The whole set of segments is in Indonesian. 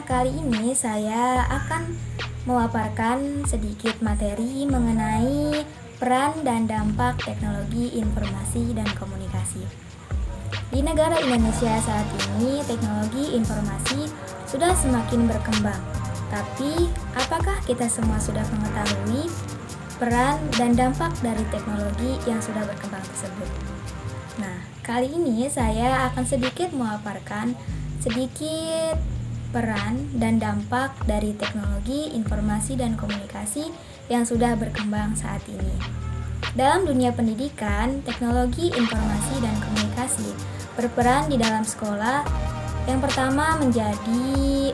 kali ini saya akan memaparkan sedikit materi mengenai peran dan dampak teknologi informasi dan komunikasi. Di negara Indonesia saat ini, teknologi informasi sudah semakin berkembang. Tapi, apakah kita semua sudah mengetahui peran dan dampak dari teknologi yang sudah berkembang tersebut? Nah, kali ini saya akan sedikit memaparkan sedikit peran dan dampak dari teknologi informasi dan komunikasi yang sudah berkembang saat ini. Dalam dunia pendidikan, teknologi informasi dan komunikasi berperan di dalam sekolah. Yang pertama, menjadi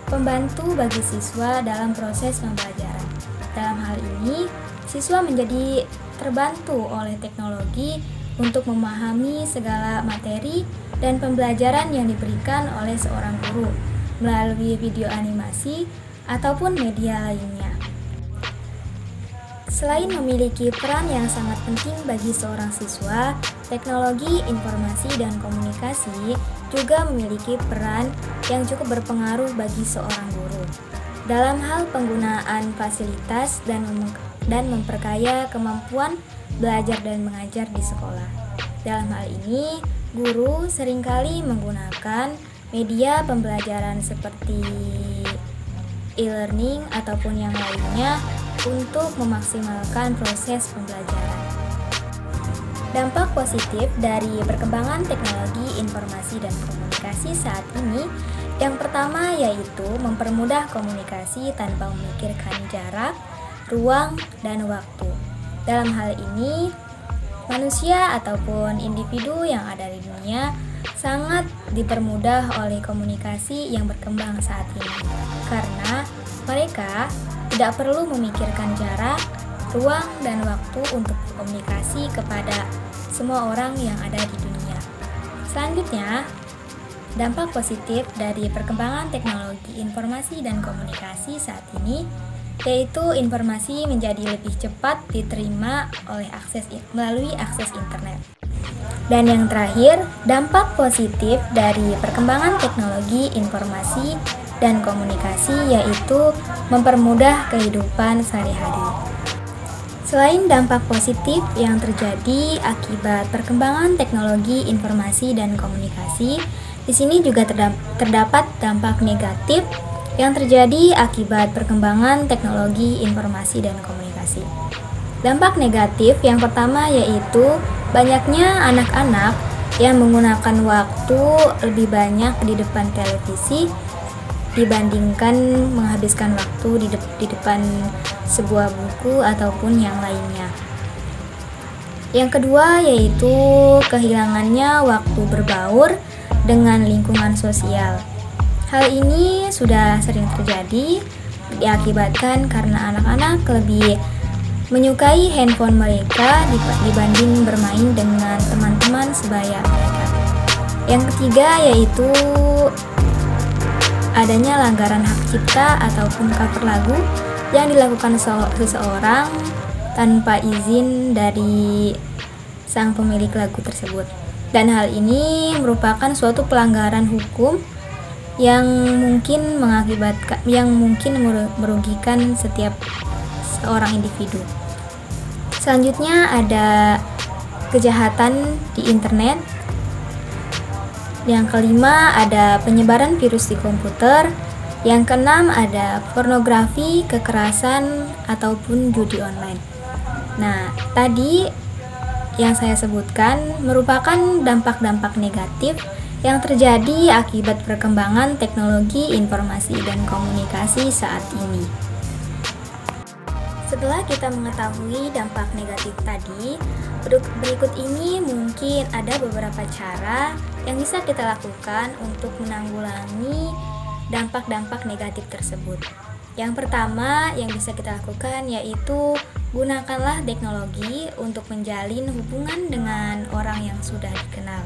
pembantu bagi siswa dalam proses pembelajaran. Dalam hal ini, siswa menjadi terbantu oleh teknologi untuk memahami segala materi dan pembelajaran yang diberikan oleh seorang guru melalui video animasi ataupun media lainnya. Selain memiliki peran yang sangat penting bagi seorang siswa, teknologi informasi dan komunikasi juga memiliki peran yang cukup berpengaruh bagi seorang guru dalam hal penggunaan fasilitas dan memperkaya kemampuan belajar dan mengajar di sekolah. Dalam hal ini, guru seringkali menggunakan media pembelajaran seperti e-learning ataupun yang lainnya untuk memaksimalkan proses pembelajaran. Dampak positif dari perkembangan teknologi informasi dan komunikasi saat ini, yang pertama yaitu mempermudah komunikasi tanpa memikirkan jarak, ruang, dan waktu. Dalam hal ini, manusia ataupun individu yang ada di dunia sangat dipermudah oleh komunikasi yang berkembang saat ini, karena mereka tidak perlu memikirkan jarak, ruang, dan waktu untuk berkomunikasi kepada semua orang yang ada di dunia. Selanjutnya, dampak positif dari perkembangan teknologi informasi dan komunikasi saat ini yaitu informasi menjadi lebih cepat diterima melalui akses internet. Dan yang terakhir, dampak positif dari perkembangan teknologi informasi dan komunikasi yaitu mempermudah kehidupan sehari-hari. Selain dampak positif yang terjadi akibat perkembangan teknologi informasi dan komunikasi, di sini juga terdapat dampak negatif yang terjadi akibat perkembangan teknologi informasi dan komunikasi. Dampak negatif yang pertama yaitu banyaknya anak-anak yang menggunakan waktu lebih banyak di depan televisi dibandingkan menghabiskan waktu di depan sebuah buku ataupun yang lainnya. Yang kedua yaitu kehilangannya waktu berbaur dengan lingkungan sosial. Hal ini sudah sering terjadi diakibatkan karena anak-anak lebih menyukai handphone mereka dibanding bermain dengan teman-teman sebaya mereka. Yang ketiga yaitu adanya pelanggaran hak cipta ataupun cover lagu yang dilakukan seseorang tanpa izin dari sang pemilik lagu tersebut. Dan hal ini merupakan suatu pelanggaran hukum yang mungkin merugikan setiap seorang individu. Selanjutnya ada kejahatan di internet. Yang kelima ada penyebaran virus di komputer. Yang keenam ada pornografi, kekerasan, ataupun judi online. Nah, tadi yang saya sebutkan merupakan dampak-dampak negatif yang terjadi akibat perkembangan teknologi informasi dan komunikasi saat ini. Setelah kita mengetahui dampak negatif tadi, berikut ini mungkin ada beberapa cara yang bisa kita lakukan untuk menanggulangi dampak-dampak negatif tersebut. Yang pertama yang bisa kita lakukan yaitu gunakanlah teknologi untuk menjalin hubungan dengan orang yang sudah dikenal.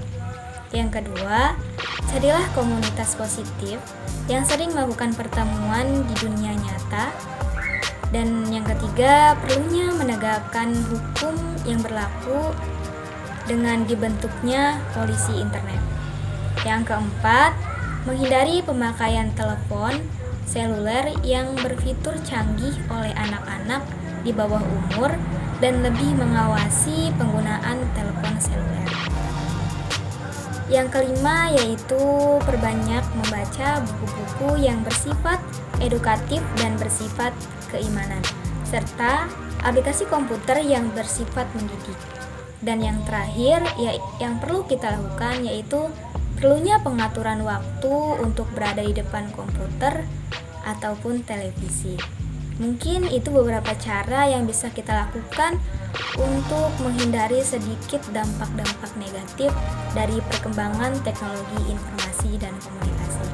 Yang kedua, carilah komunitas positif yang sering melakukan pertemuan di dunia nyata. Dan yang ketiga, perlunya menegakkan hukum yang berlaku dengan dibentuknya polisi internet. Yang keempat, menghindari pemakaian telepon seluler yang berfitur canggih oleh anak-anak di bawah umur, dan lebih mengawasi penggunaan telepon seluler. Yang kelima yaitu perbanyak membaca buku-buku yang bersifat edukatif dan bersifat keimanan, serta aplikasi komputer yang bersifat mendidik. Dan yang terakhir, yang perlu kita lakukan yaitu perlunya pengaturan waktu untuk berada di depan komputer ataupun televisi. Mungkin itu beberapa cara yang bisa kita lakukan untuk menghindari sedikit dampak-dampak negatif dari perkembangan teknologi informasi dan komunikasi.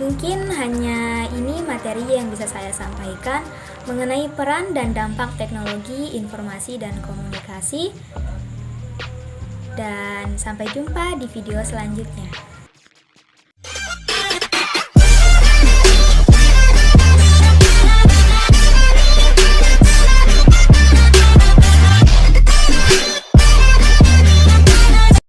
Mungkin hanya ini materi yang bisa saya sampaikan mengenai peran dan dampak teknologi informasi dan komunikasi. Dan sampai jumpa di video selanjutnya.